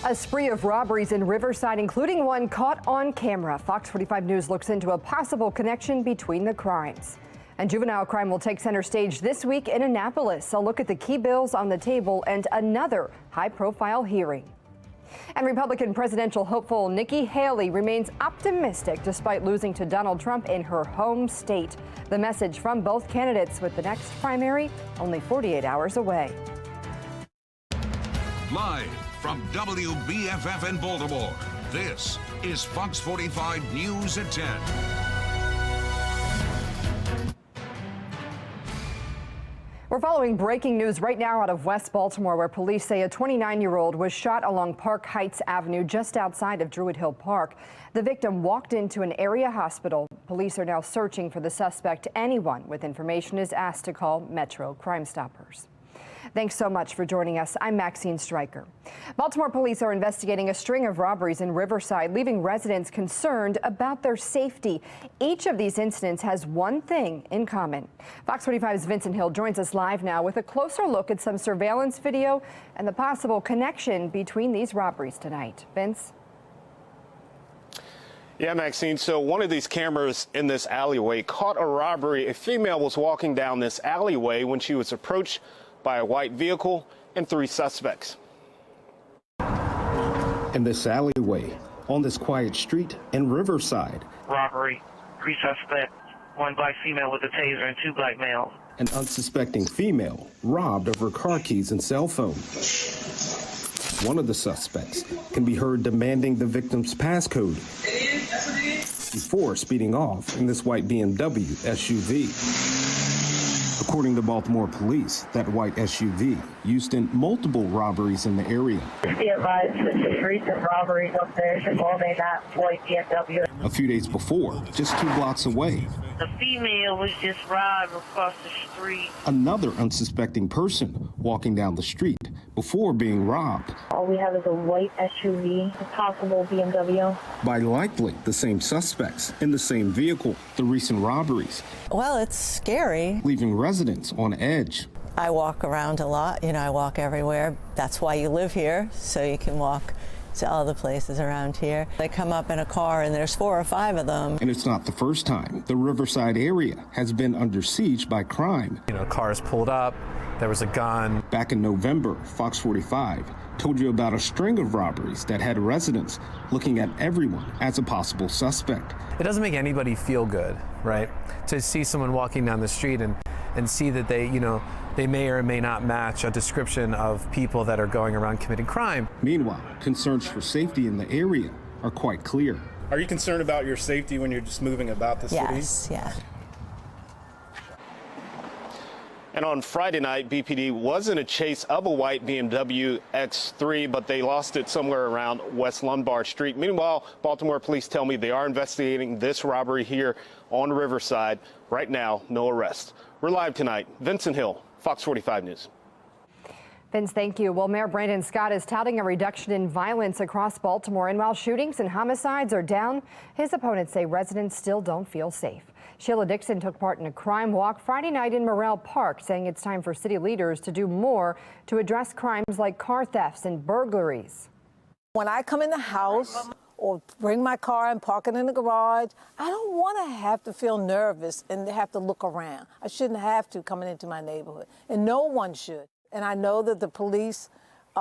A spree of robberies in Riverside, including one caught on camera. Fox 45 News looks into a possible connection between the crimes. And juvenile crime will take center stage this week in Annapolis. A look at the key bills on the table and another high-profile hearing. And Republican presidential hopeful Nikki Haley remains optimistic despite losing to Donald Trump in her home state. The message from both candidates with the next primary only 48 hours away. Live from WBFF in Baltimore, this is Fox 45 News at 10. We're following breaking news right now out of West Baltimore, where police say a 29-year-old was shot along Park Heights Avenue just outside of Druid Hill Park. The victim walked into an area hospital. Police are now searching for the suspect. Anyone with information is asked to call Metro Crime Stoppers. Thanks so much for joining us. I'm Maxine Stryker. Baltimore police are investigating a string of robberies in Riverside, leaving residents concerned about their safety. Each of these incidents has one thing in common. Fox 45's Vincent Hill joins us live now with a closer look at some surveillance video and the possible connection between these robberies tonight. Vince? Yeah, Maxine, so one of these cameras in this alleyway caught a robbery. A female was walking down this alleyway when she was approached by a white vehicle and 3 suspects. In this alleyway, on this quiet street in Riverside. Robbery, 3 suspects, 1 black female with a taser and 2 black males. An unsuspecting female robbed of her car keys and cell phone. One of the suspects can be heard demanding the victim's passcode before speeding off in this white BMW SUV. According to Baltimore police, that white SUV used in multiple robberies in the area. Be advised that the recent robberies up there involving that white BMW. A few days before, just 2 blocks away, The female was just robbed across the street. another unsuspecting person walking down the street before being robbed. All we have is a white SUV, a possible BMW. By likely the same suspects in the same vehicle. The recent robberies Well, it's scary. leaving residents on edge. I walk around a lot, I walk everywhere. That's why you live here, so you can walk to all the places around here. They come up in a car and there's 4 or 5 of them. And it's not the first time the Riverside area has been under siege by crime. Cars pulled up, there was a gun. Back in November, Fox 45 told you about a string of robberies that had residents looking at everyone as a possible suspect. It doesn't make anybody feel good, right? To see someone walking down the street and see that they may or may not match a description of people that are going around committing crime. Meanwhile, concerns for safety in the area are quite clear. Are you concerned about your safety when you're just moving about the city? Yes, yeah. And on Friday night, BPD was in a chase of a white BMW X3, but they lost it somewhere around West Lombard Street. Meanwhile, Baltimore police tell me they are investigating this robbery here on Riverside. Right now, no arrest. We're live tonight. Vincent Hill, Fox 45 News. Vince, thank you. Well, Mayor Brandon Scott is touting a reduction in violence across Baltimore. And while shootings and homicides are down, his opponents say residents still don't feel safe. Sheila Dixon took part in a crime walk Friday night in Morrell Park, saying it's time for city leaders to do more to address crimes like car thefts and burglaries. When I come in the house or bring my car and park it in the garage, I don't want to have to feel nervous and have to look around. I shouldn't have to coming into my neighborhood, and no one should. And I know that the police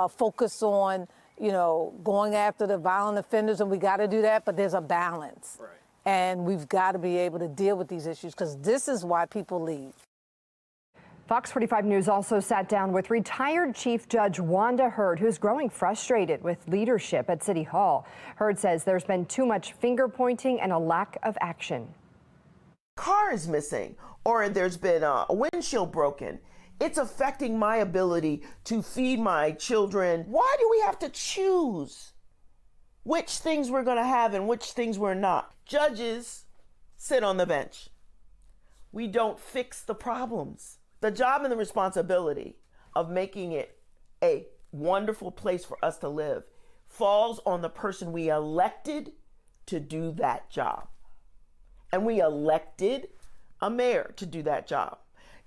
focus on, going after the violent offenders, and we got to do that, but there's a balance. Right. And we've got to be able to deal with these issues because this is why people leave. Fox 45 News also sat down with retired Chief Judge Wanda Hurd, who's growing frustrated with leadership at City Hall. Hurd says there's been too much finger pointing and a lack of action. Car is missing, or there's been a windshield broken. It's affecting my ability to feed my children. Why do we have to choose which things we're going to have and which things we're not? Judges sit on the bench. We don't fix the problems. The job and the responsibility of making it a wonderful place for us to live falls on the person we elected to do that job. And we elected a mayor to do that job.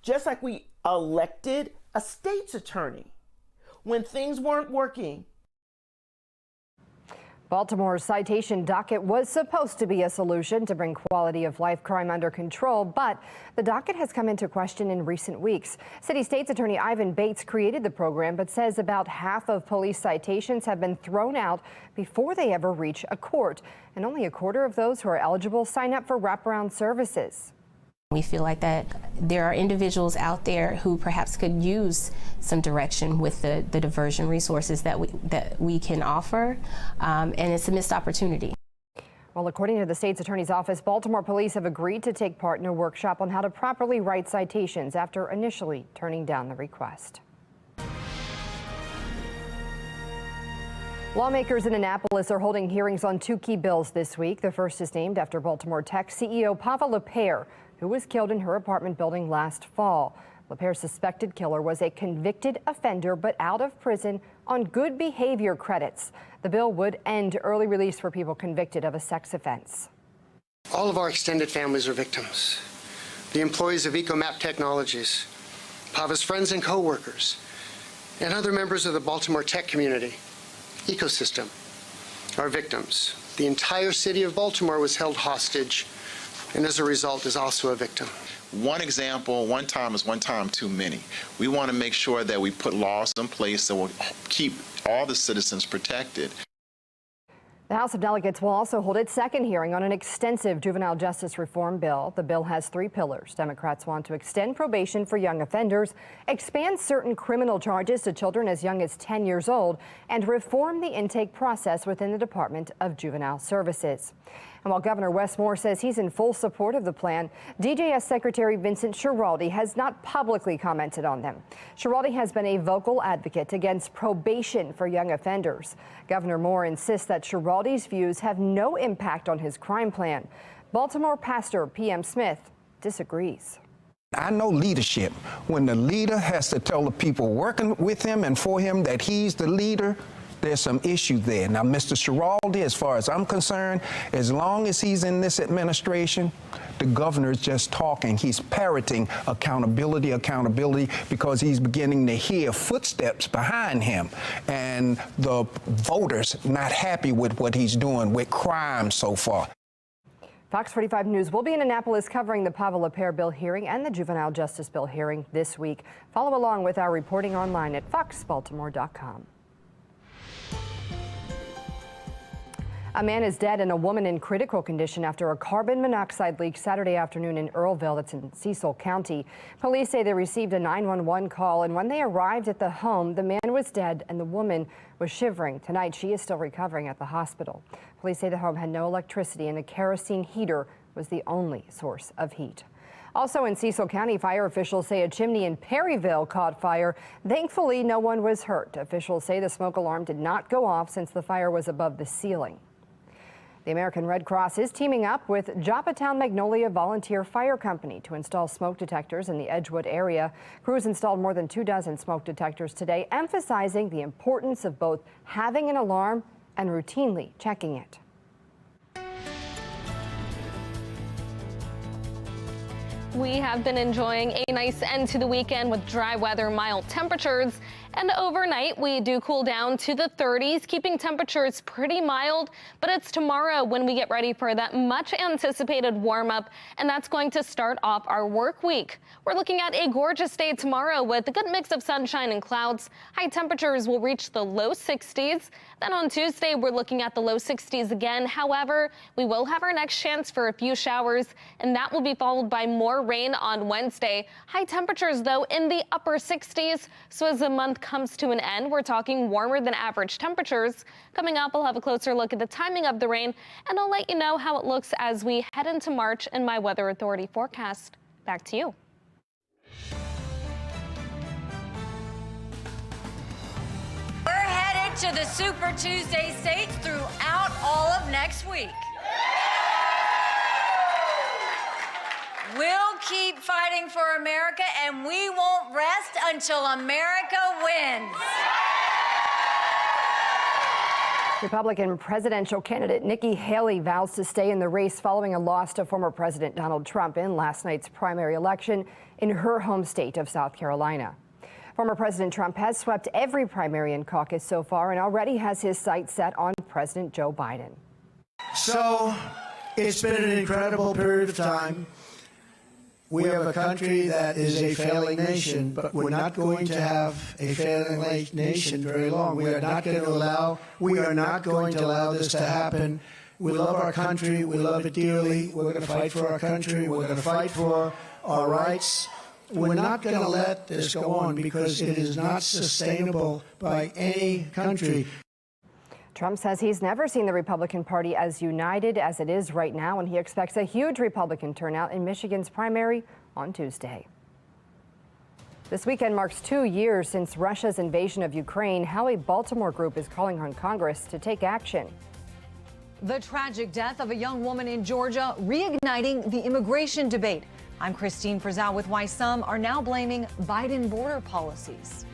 Just like we elected a state's attorney when things weren't working Baltimore's citation docket was supposed to be a solution to bring quality of life crime under control, but the docket has come into question in recent weeks. City State's Attorney Ivan Bates created the program, but says about half of police citations have been thrown out before they ever reach a court, and only a quarter of those who are eligible sign up for wraparound services. We feel like that there are individuals out there who perhaps could use some direction with the diversion resources that we can offer, and it's a missed opportunity. Well, according to the state's attorney's office, Baltimore police have agreed to take part in a workshop on how to properly write citations after initially turning down the request. Lawmakers in Annapolis are holding hearings on two key bills this week. The first is named after Baltimore Tech CEO Pavel Lepere, who was killed in her apartment building last fall. Lepere's suspected killer was a convicted offender but out of prison on good behavior credits. The bill would end early release for people convicted of a sex offense. All of our extended families are victims. The employees of EcoMap Technologies, Pavel's friends and co-workers, and other members of the Baltimore tech community ecosystem are victims. The entire city of Baltimore was held hostage, and as a result is also a victim. One example, one time is one time too many. We want to make sure that we put laws in place that will keep all the citizens protected. The House of Delegates will also hold its second hearing on an extensive juvenile justice reform bill. The bill has three pillars. Democrats want to extend probation for young offenders, expand certain criminal charges to children as young as 10 years old, and reform the intake process within the Department of Juvenile Services. And while Governor Wes Moore says he's in full support of the plan, DJS Secretary Vincent Schiraldi has not publicly commented on them. Schiraldi has been a vocal advocate against probation for young offenders. Governor Moore insists that Schiraldi's views have no impact on his crime plan. Baltimore pastor P.M. Smith disagrees. I know leadership. When the leader has to tell the people working with him and for him that he's the leader, there's some issue there. Now, Mr. Schiraldi, as far as I'm concerned, as long as he's in this administration, the governor's just talking. He's parroting accountability, because he's beginning to hear footsteps behind him. And the voters not happy with what he's doing with crime so far. Fox 45 News will be in Annapolis covering the Pavel Lepere bill hearing and the juvenile justice bill hearing this week. Follow along with our reporting online at foxbaltimore.com. A man is dead and a woman in critical condition after a carbon monoxide leak Saturday afternoon in Earlville, that's in Cecil County. Police say they received a 911 call, and when they arrived at the home, the man was dead and the woman was shivering. Tonight, she is still recovering at the hospital. Police say the home had no electricity and a kerosene heater was the only source of heat. Also in Cecil County, fire officials say a chimney in Perryville caught fire. Thankfully, no one was hurt. Officials say the smoke alarm did not go off since the fire was above the ceiling. The American Red Cross is teaming up with Joppatown Magnolia Volunteer Fire Company to install smoke detectors in the Edgewood area. Crews installed more than 24 smoke detectors today, emphasizing the importance of both having an alarm and routinely checking it. We have been enjoying a nice end to the weekend with dry weather, mild temperatures, and overnight we do cool down to the 30s, keeping temperatures pretty mild. But it's tomorrow when we get ready for that much anticipated warm up, and that's going to start off our work week. We're looking at a gorgeous day tomorrow with a good mix of sunshine and clouds. High temperatures will reach the low 60s. Then on Tuesday, we're looking at the low 60s again. However, we will have our next chance for a few showers, and that will be followed by more rain on Wednesday. High temperatures, though, in the upper 60s. So as the month comes to an end, we're talking warmer than average temperatures. Coming up, we'll have a closer look at the timing of the rain, and I'll let you know how it looks as we head into March in my Weather Authority forecast. Back to you. We're headed to the Super Tuesday states throughout all of next week. We'll keep fighting for America, and we won't rest until America wins. Republican presidential candidate Nikki Haley vows to stay in the race following a loss to former President Donald Trump in last night's primary election in her home state of South Carolina. Former President Trump has swept every primary and caucus so far and already has his sights set on President Joe Biden. So it's been an incredible period of time. We have a country that is a failing nation, but we're not going to have a failing nation very long. We are not going to allow this to happen. We love our country. We love it dearly. We're going to fight for our country. We're going to fight for our rights. We're not going to let this go on because it is not sustainable by any country. Trump says he's never seen the Republican Party as united as it is right now, and he expects a huge Republican turnout in Michigan's primary on Tuesday. This weekend marks 2 years since Russia's invasion of Ukraine. How a Baltimore group is calling on Congress to take action. The tragic death of a young woman in Georgia reigniting the immigration debate. I'm Christine Frizzell with why some are now blaming Biden border policies.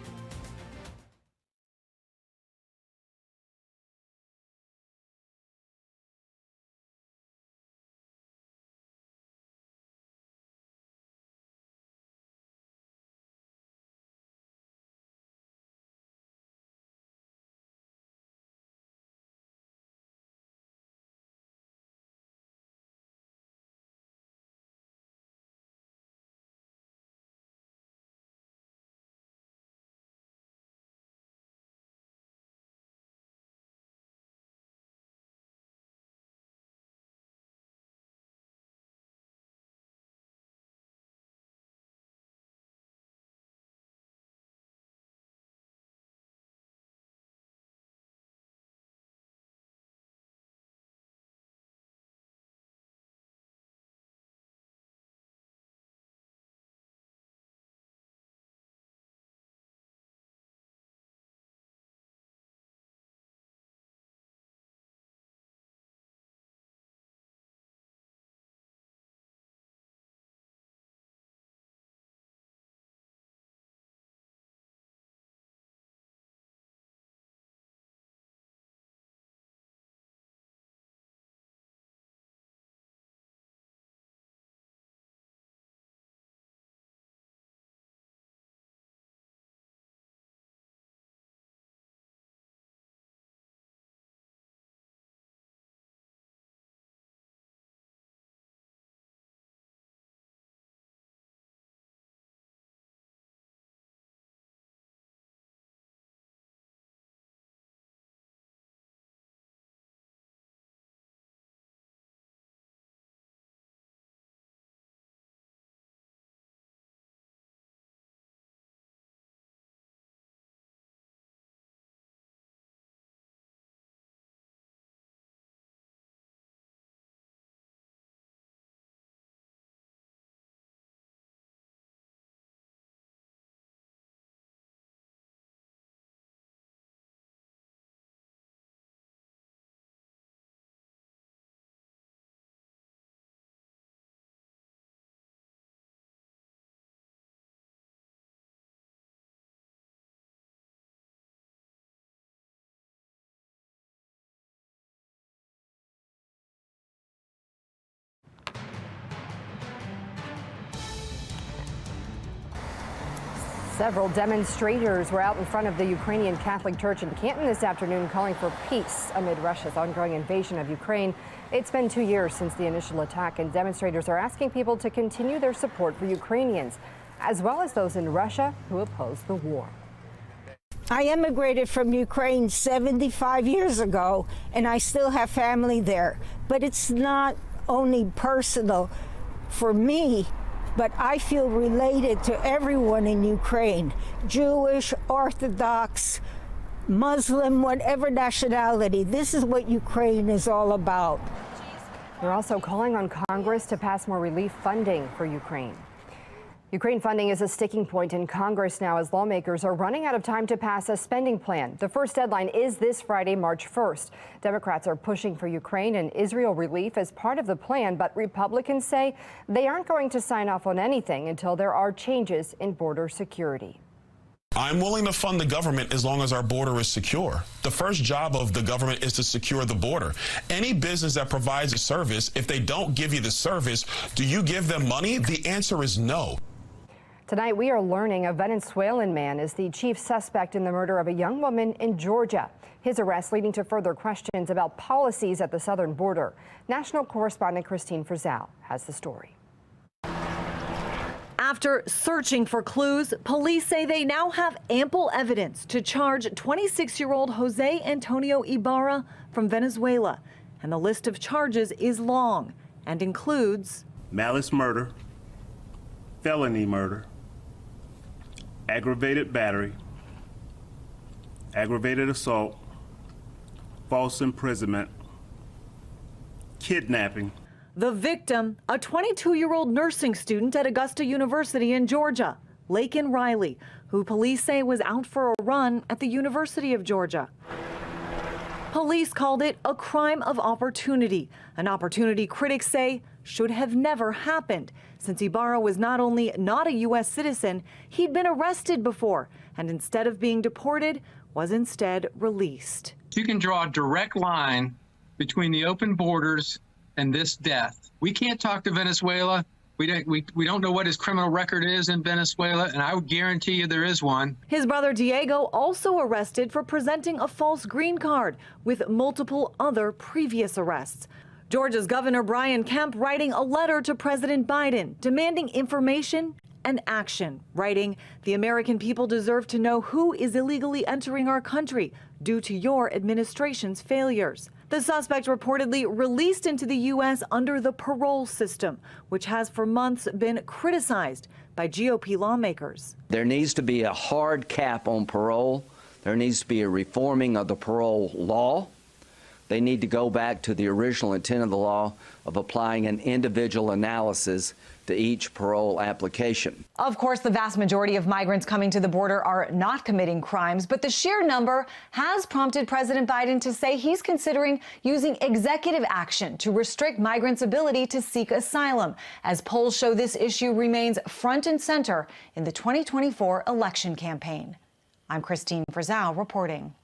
Several demonstrators were out in front of the Ukrainian Catholic Church in Canton this afternoon calling for peace amid Russia's ongoing invasion of Ukraine. It's been 2 years since the initial attack, and demonstrators are asking people to continue their support for Ukrainians, as well as those in Russia who oppose the war. I immigrated from Ukraine 75 years ago, and I still have family there. But it's not only personal for me, but I feel related to everyone in Ukraine, Jewish, Orthodox, Muslim, whatever nationality. This is what Ukraine is all about. They're also calling on Congress to pass more relief funding for Ukraine. Ukraine funding is a sticking point in Congress now as lawmakers are running out of time to pass a spending plan. The first deadline is this Friday, March 1st. Democrats are pushing for Ukraine and Israel relief as part of the plan, but Republicans say they aren't going to sign off on anything until there are changes in border security. I'm willing to fund the government as long as our border is secure. The first job of the government is to secure the border. Any business that provides a service, if they don't give you the service, do you give them money? The answer is no. Tonight, we are learning a Venezuelan man is the chief suspect in the murder of a young woman in Georgia. His arrest leading to further questions about policies at the southern border. National correspondent Christine Frizzell has the story. After searching for clues, police say they now have ample evidence to charge 26-year-old Jose Antonio Ibarra from Venezuela. And the list of charges is long and includes malice murder, felony murder, aggravated battery, aggravated assault, false imprisonment, kidnapping. the victim, a 22-year-old nursing student at Augusta University in Georgia, Laken Riley, who police say was out for a run at the University of Georgia. Police called it a crime of opportunity, an opportunity critics say should have never happened, since Ibarra was not only not a U.S. citizen, he'd been arrested before, and instead of being deported, was instead released. You can draw a direct line between the open borders and this death. We can't talk to Venezuela. We don't know what his criminal record is in Venezuela, and I would guarantee you there is one. His brother Diego also arrested for presenting a false green card with multiple other previous arrests. Georgia's Governor Brian Kemp writing a letter to President Biden demanding information and action, writing, "The American people deserve to know who is illegally entering our country due to your administration's failures." The suspect reportedly released into the U.S. under the parole system, which has for months been criticized by GOP lawmakers. There needs to be a hard cap on parole. There needs to be a reforming of the parole law. They need to go back to the original intent of the law of applying an individual analysis to each parole application. Of course, the vast majority of migrants coming to the border are not committing crimes, but the sheer number has prompted President Biden to say he's considering using executive action to restrict migrants' ability to seek asylum, as polls show this issue remains front and center in the 2024 election campaign. I'm Christine Frizzell reporting.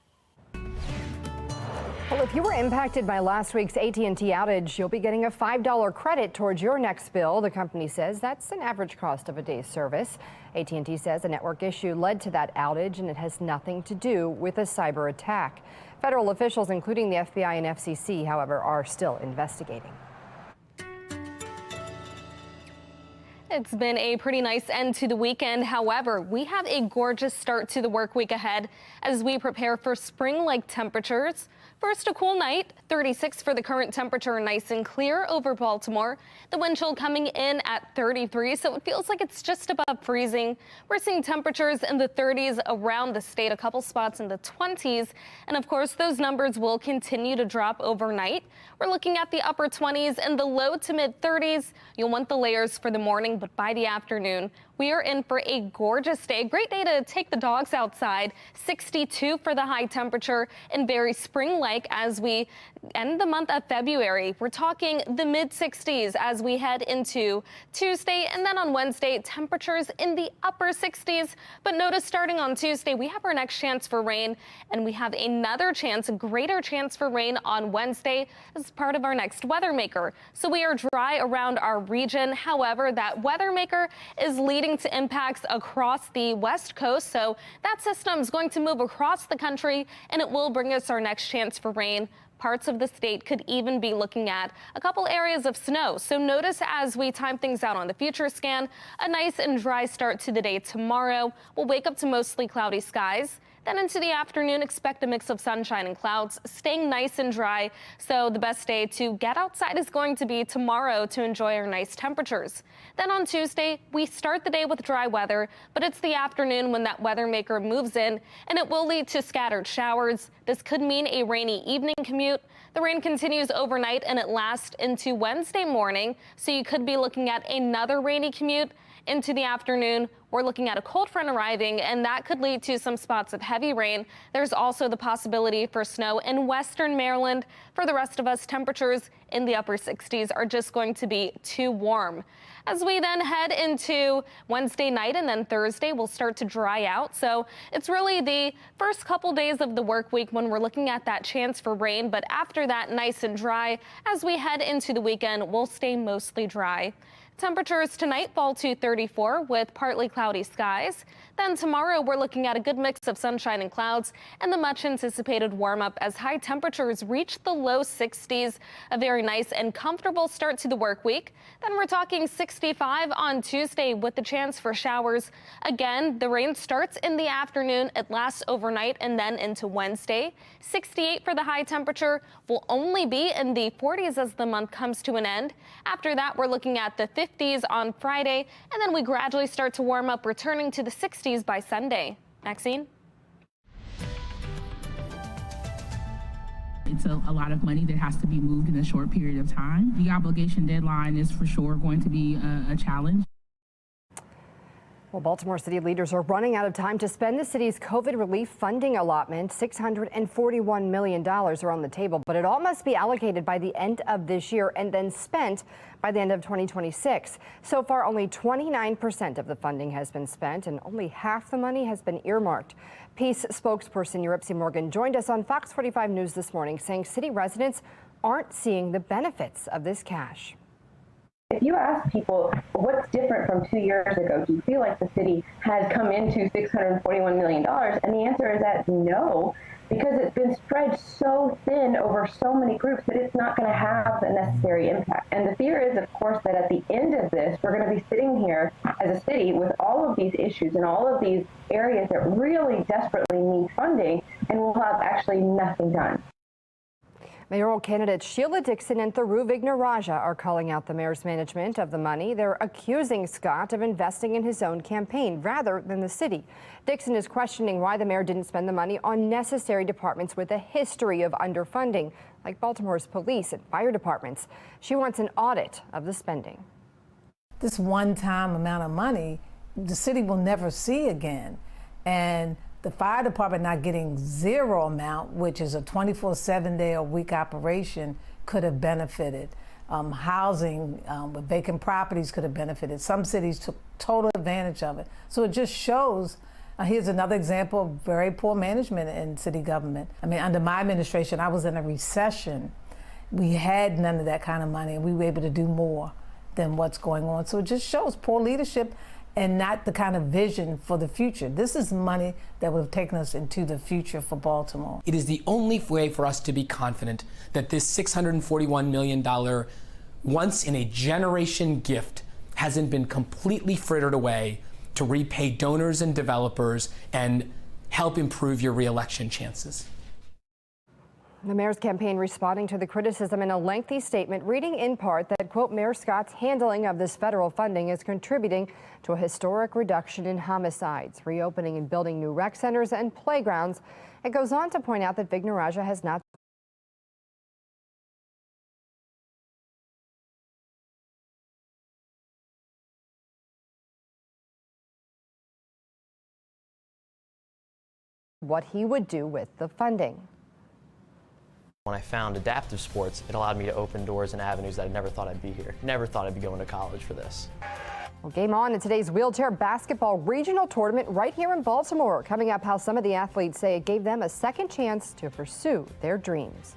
Well, if you were impacted by last week's AT&T outage, you'll be getting a $5 credit towards your next bill. The company says that's an average cost of a day's service. AT&T says a network issue led to that outage, and it has nothing to do with a cyber attack. Federal officials, including the FBI and FCC, however, are still investigating. It's been a pretty nice end to the weekend. However, we have a gorgeous start to the work week ahead as we prepare for spring-like temperatures. First, a cool night, 36 for the current temperature, nice and clear over Baltimore. The wind chill coming in at 33, so it feels like it's just above freezing. We're seeing temperatures in the 30s around the state, a couple spots in the 20s. And of course, those numbers will continue to drop overnight. We're looking at the upper 20s and the low to mid 30s. You'll want the layers for the morning, but by the afternoon, we are in for a gorgeous day. Great day to take the dogs outside. 62 for the high temperature and very spring-like as we end the month of February. We're talking the mid 60s as we head into Tuesday, and then on Wednesday, temperatures in the upper 60s. But notice starting on Tuesday, we have our next chance for rain, and we have another chance, a greater chance for rain on Wednesday as part of our next weather maker. So we are dry around our region. However, that weather maker is leading to impacts across the west coast. So that system is going to move across the country, and it will bring us our next chance for rain. Parts of the state could even be looking at a couple areas of snow. So notice as we time things out on the future scan, a nice and dry start to the day tomorrow. We'll wake up to mostly cloudy skies. Then into the afternoon, expect a mix of sunshine and clouds, staying nice and dry. So the best day to get outside is going to be tomorrow to enjoy our nice temperatures. Then on Tuesday, we start the day with dry weather, but it's the afternoon when that weather maker moves in, and it will lead to scattered showers. This could mean a rainy evening commute. The rain continues overnight and it lasts into Wednesday morning, so you could be looking at another rainy commute. Into the afternoon, we're looking at a cold front arriving, and that could lead to some spots of heavy rain. There's also the possibility for snow in western Maryland. For the rest of us, temperatures in the upper 60s are just going to be too warm. As we then head into Wednesday night and then Thursday, we'll start to dry out. So it's really the first couple days of the work week when we're looking at that chance for rain. But after that, nice and dry. As we head into the weekend, we'll stay mostly dry. Temperatures tonight fall to 34 with partly cloudy skies. Then tomorrow we're looking at a good mix of sunshine and clouds and the much anticipated warm up as high temperatures reach the low 60s. A very nice and comfortable start to the work week. Then we're talking 65 on Tuesday with the chance for showers. Again, the rain starts in the afternoon. It lasts overnight and then into Wednesday. 68 for the high temperature. Will only be in the 40s as the month comes to an end. After that, we're looking at the 50s on Friday, and then we gradually start to warm up, returning to the 60s by Sunday. Maxine? It's a lot of money that has to be moved in a short period of time. The obligation deadline is for sure going to be a challenge. Well, Baltimore city leaders are running out of time to spend the city's COVID relief funding allotment. $641 million are on the table, but it all must be allocated by the end of this year and then spent by the end of 2026. So far, only 29% of the funding has been spent and only half the money has been earmarked. Peace spokesperson Yuripsi Morgan joined us on Fox 45 News this morning, saying city residents aren't seeing the benefits of this cash. If you ask people what's different from 2 years ago, do you feel like the city has come into $641 million? And the answer is that no, because it's been spread so thin over so many groups that it's not going to have the necessary impact. And the fear is, of course, that at the end of this, we're going to be sitting here as a city with all of these issues and all of these areas that really desperately need funding, and we'll have actually nothing done. Mayoral candidates Sheila Dixon and Tharu Vignaraja are calling out the mayor's management of the money. They're accusing Scott of investing in his own campaign rather than the city. Dixon is questioning why the mayor didn't spend the money on necessary departments with a history of underfunding, like Baltimore's police and fire departments. She wants an audit of the spending. This one-time amount of money, the city will never see again. And the fire department not getting zero amount, which is a 24/7-day-a-week operation, could have benefited. Housing with vacant properties could have benefited. Some cities took total advantage of it. So it just shows, here's another example of very poor management in city government. I mean, under my administration, I was in a recession. We had none of that kind of money, and we were able to do more than what's going on. So it just shows poor leadership and not the kind of vision for the future. This is money that would have taken us into the future for Baltimore. It is the only way for us to be confident that this $641 million once-in-a-generation gift hasn't been completely frittered away to repay donors and developers and help improve your re-election chances. The mayor's campaign responding to the criticism in a lengthy statement, reading in part that, quote, Mayor Scott's handling of this federal funding is contributing to a historic reduction in homicides, reopening and building new rec centers and playgrounds. It goes on to point out that Vignaraja has not what he would do with the funding. When I found adaptive sports, it allowed me to open doors and avenues that I never thought I'd be here. Never thought I'd be going to college for this. Well, game on in today's wheelchair basketball regional tournament right here in Baltimore. Coming up, how some of the athletes say it gave them a second chance to pursue their dreams.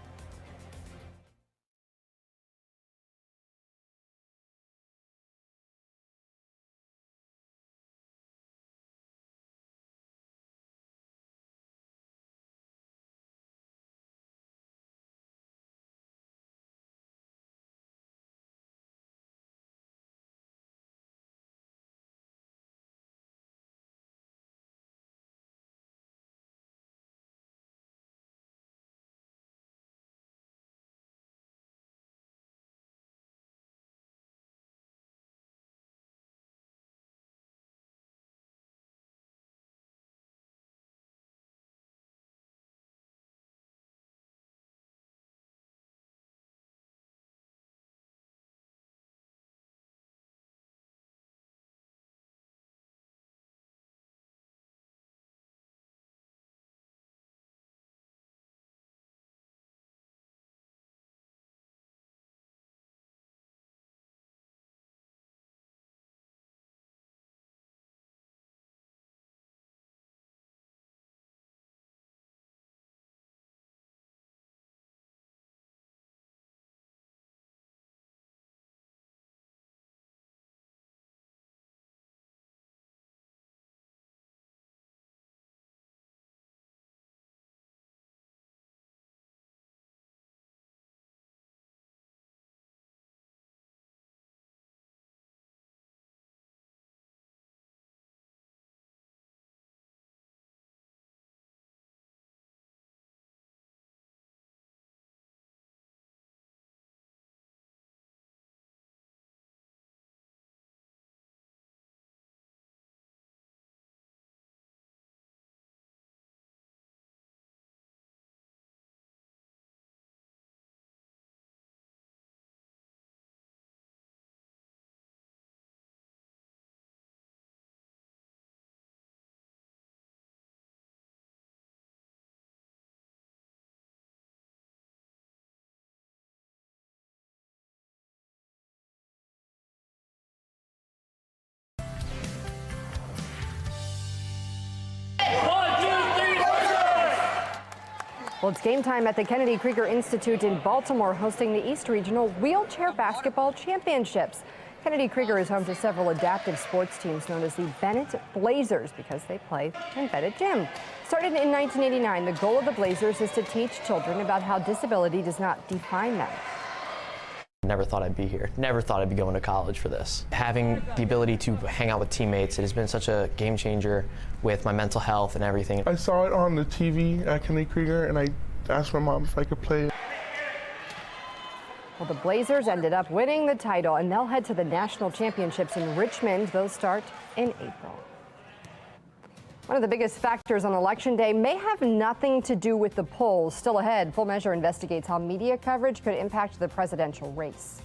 Well, it's game time at the Kennedy Krieger Institute in Baltimore, hosting the East Regional Wheelchair Basketball Championships. Kennedy Krieger is home to several adaptive sports teams known as the Bennett Blazers because they play in Bennett Gym. Started in 1989, the goal of the Blazers is to teach children about how disability does not define them. Never thought I'd be here. Never thought I'd be going to college for this. Having the ability to hang out with teammates, it has been such a game changer with my mental health and everything. I saw it on the TV at Kennedy Krieger, and I asked my mom if I could play. Well, the Blazers ended up winning the title, and they'll head to the national championships in Richmond. Those start in April. One of the biggest factors on Election Day may have nothing to do with the polls. Still ahead, Full Measure investigates how media coverage could impact the presidential race.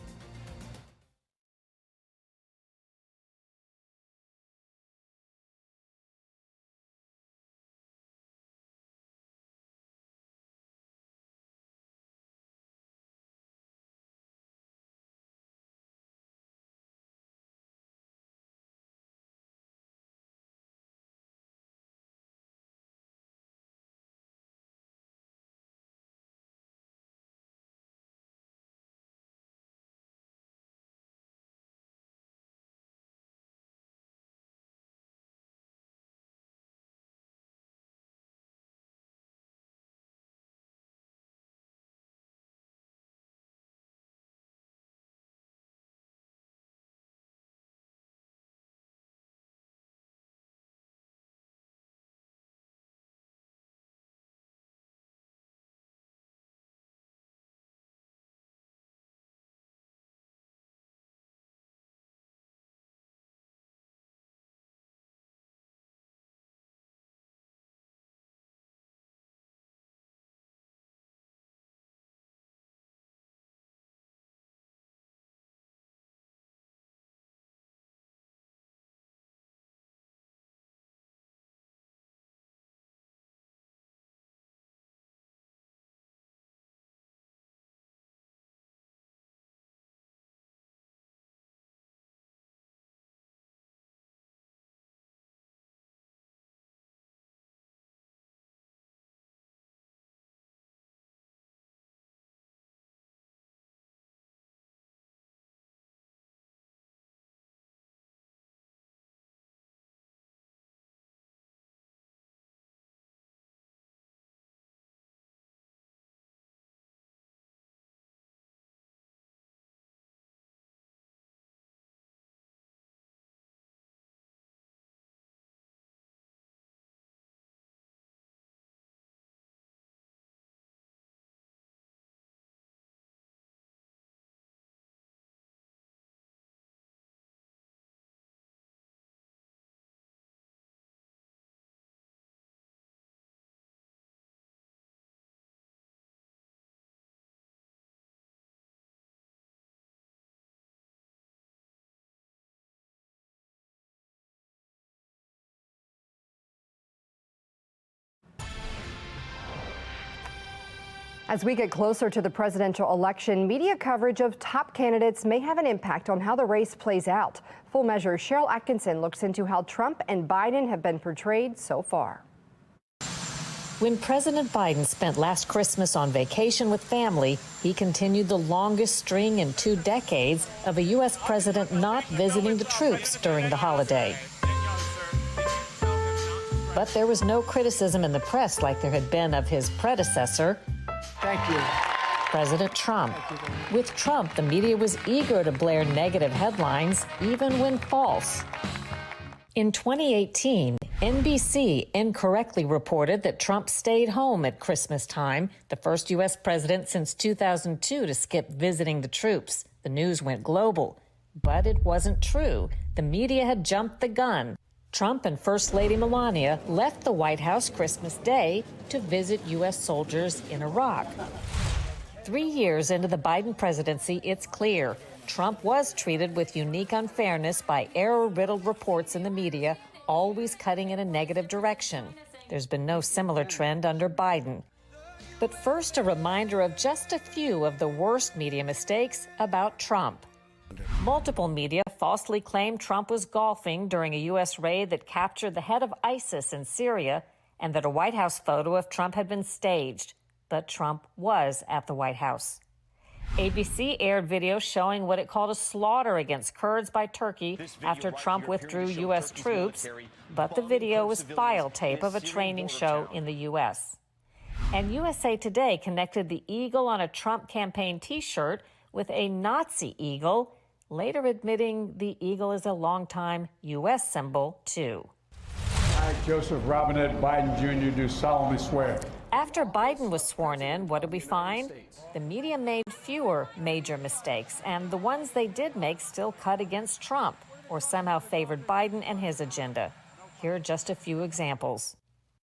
As we get closer to the presidential election, media coverage of top candidates may have an impact on how the race plays out. Full Measure Cheryl Atkinson looks into how Trump and Biden have been portrayed so far. When President Biden spent last Christmas on vacation with family, he continued the longest string in 2 decades of a U.S. president not visiting the troops during the holiday. But there was no criticism in the press like there had been of his predecessor. Thank you. President Trump. With Trump, the media was eager to blare negative headlines, even when false. In 2018, NBC incorrectly reported that Trump stayed home at Christmas time, the first U.S. president since 2002 to skip visiting the troops. The news went global. But it wasn't true. The media had jumped the gun. Trump and First Lady Melania left the White House Christmas Day to visit U.S. soldiers in Iraq. 3 years into the Biden presidency, it's clear Trump was treated with unique unfairness by error-riddled reports in the media, always cutting in a negative direction. There's been no similar trend under Biden. But first, a reminder of just a few of the worst media mistakes about Trump. Multiple media falsely claimed Trump was golfing during a U.S. raid that captured the head of ISIS in Syria and that a White House photo of Trump had been staged. but Trump was at the White House. ABC aired video showing what it called a slaughter against Kurds by Turkey after Trump withdrew U.S. troops, but the video was file tape of a training show in the U.S. And USA Today connected the eagle on a Trump campaign T-shirt with a Nazi eagle, later admitting the eagle is a longtime U.S. symbol, too. I, Joseph Robinette Biden Jr., do solemnly swear. After Biden was sworn in, what did we find? The media made fewer major mistakes, and the ones they did make still cut against Trump or somehow favored Biden and his agenda. Here are just a few examples.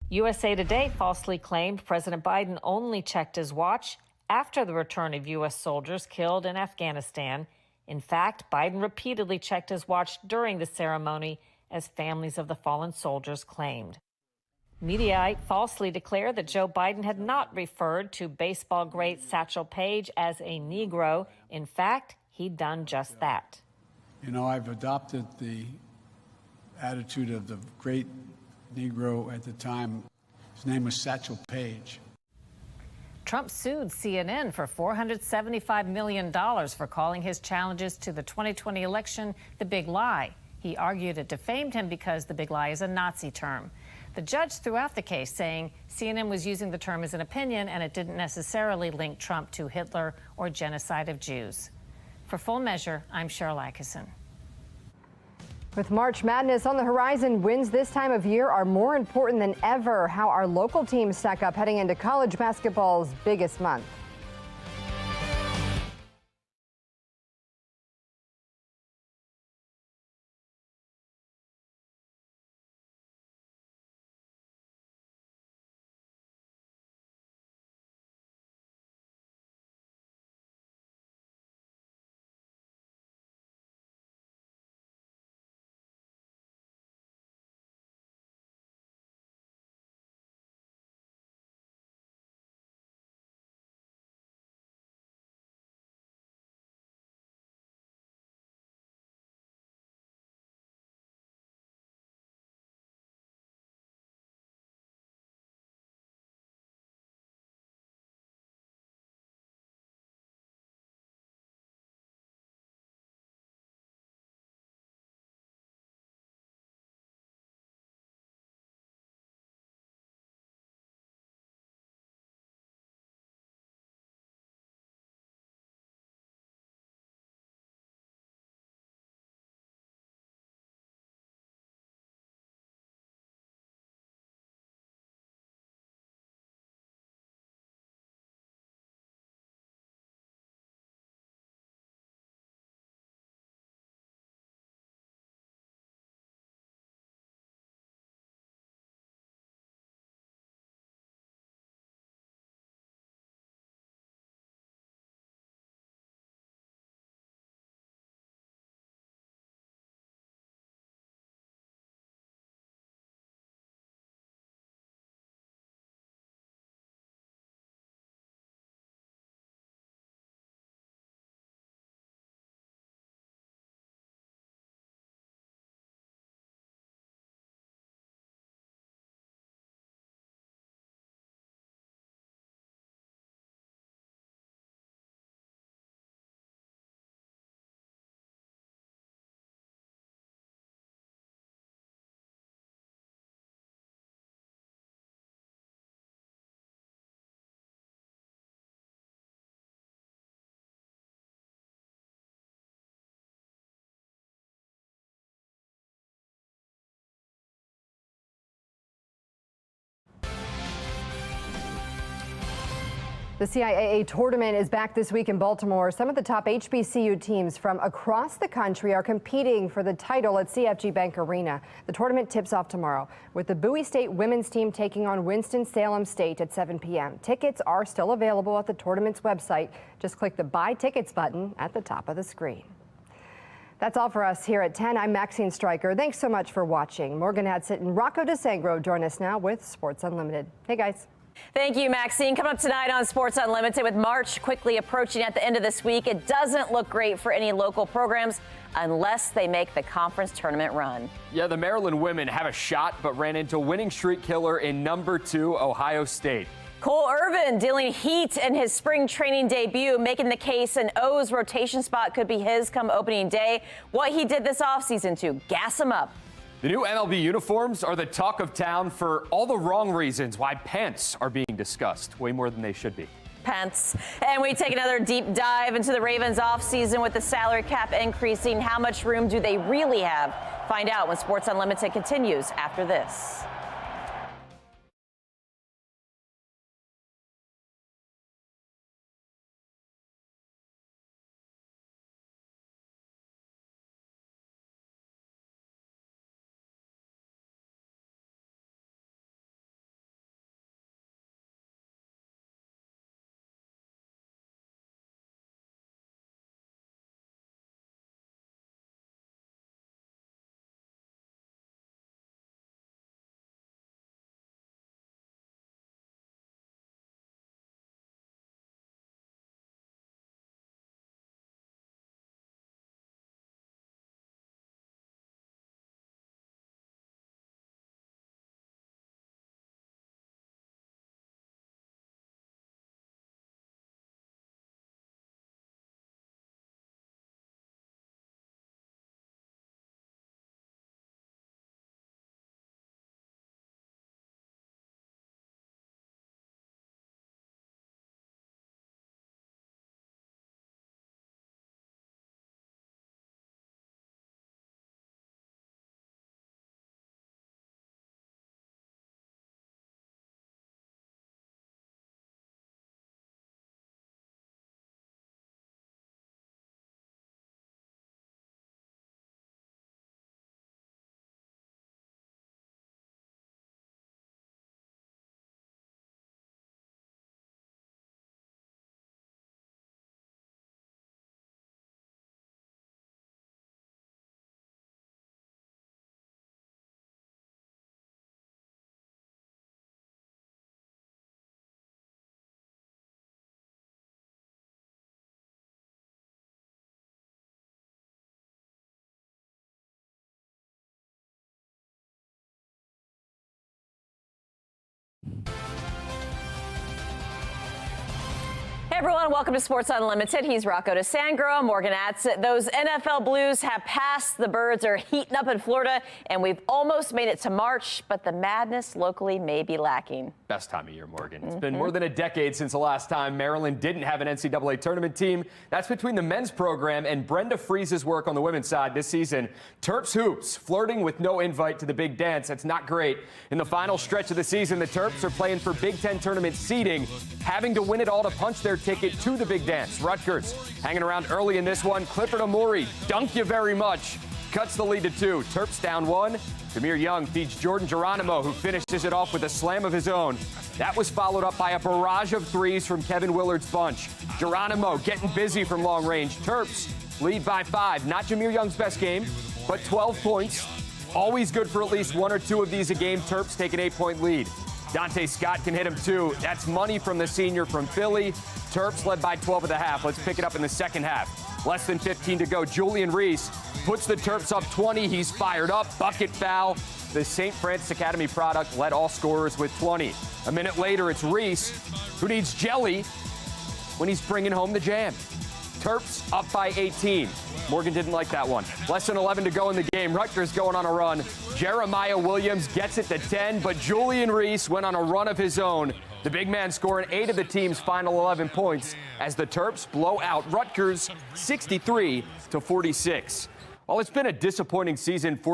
USA Today falsely claimed President Biden only checked his watch after the return of U.S. soldiers killed in Afghanistan. In fact, Biden repeatedly checked his watch during the ceremony, as families of the fallen soldiers claimed. Mediaite falsely declared that Joe Biden had not referred to baseball great Satchel Paige as a Negro. In fact, he'd done just that. You know, I've adopted the attitude of the great Negro at the time. His name was Satchel Paige. Trump sued CNN for $475 million for calling his challenges to the 2020 election the big lie. He argued it defamed him because the big lie is a Nazi term. The judge threw out the case, saying CNN was using the term as an opinion and it didn't necessarily link Trump to Hitler or genocide of Jews. For Full Measure, I'm Cheryl Atkinson. With March Madness on the horizon, wins this time of year are more important than ever. How our local teams stack up heading into college basketball's biggest month. The CIAA tournament is back this week in Baltimore. Some of the top HBCU teams from across the country are competing for the title at CFG Bank Arena. The tournament tips off tomorrow with the Bowie State women's team taking on Winston-Salem State at 7 p.m. Tickets are still available at the tournament's website. Just click the Buy Tickets button at the top of the screen. That's all for us here at 10. I'm Maxine Stryker. Thanks so much for watching. Morgan Hadsit and Rocco DeSangro join us now with Sports Unlimited. Hey, guys. Thank you, Maxine. Coming up tonight on Sports Unlimited, with March quickly approaching at the end of this week, it doesn't look great for any local programs unless they make the conference tournament run. Yeah, the Maryland women have a shot, but ran into winning streak killer in number 2 Ohio State. Cole Irvin dealing heat in his spring training debut, making the case an O's rotation spot could be his come opening day. What he did this offseason to gas him up. The new MLB uniforms are the talk of town for all the wrong reasons why pants are being discussed, way more than they should be. Pence. And we take another deep dive into the Ravens offseason with the salary cap increasing. How much room do they really have? Find out when Sports Unlimited continues after this. Hey everyone, welcome to Sports Unlimited. He's Rocco DeSangro, Morgan Atsit. Those NFL Blues have passed. The Birds are heating up in Florida, and we've almost made it to March, but the madness locally may be lacking. Best time of year, Morgan. It's been more than a decade since the last time Maryland didn't have an NCAA tournament team. That's between the men's program and Brenda Freese's work on the women's side this season. Terps hoops flirting with no invite to the big dance. That's not great. In the final stretch of the season, the Terps are playing for Big Ten tournament seeding, having to win it all to punch their ticket to the big dance. Rutgers hanging around early in this one. Clifford Amori, dunk you very much, cuts the lead to 2. Terps down 1. Jameer Young feeds Jordan Geronimo, who finishes it off with a slam of his own. That was followed up by a barrage of threes from Kevin Willard's bunch. Geronimo getting busy from long range. Terps lead by 5. Not Jameer Young's best game, but 12 points. Always good for at least 1 or 2 of these a game. Terps take an 8-point lead. Dante Scott can hit him too. That's money from the senior from Philly. Terps led by 12 at the half. Let's pick it up in the second half. Less than 15 to go. Julian Reese puts the Terps up 20. He's fired up. Bucket foul. The St. Francis Academy product led all scorers with 20. A minute later, it's Reese who needs jelly when he's bringing home the jam. Terps up by 18. Morgan didn't like that one. Less than 11 to go in the game. Rutgers going on a run. Jeremiah Williams gets it to 10, but Julian Reese went on a run of his own. The big man scoring 8 of the team's final 11 points as the Terps blow out Rutgers 63-46. Well, it's been a disappointing season for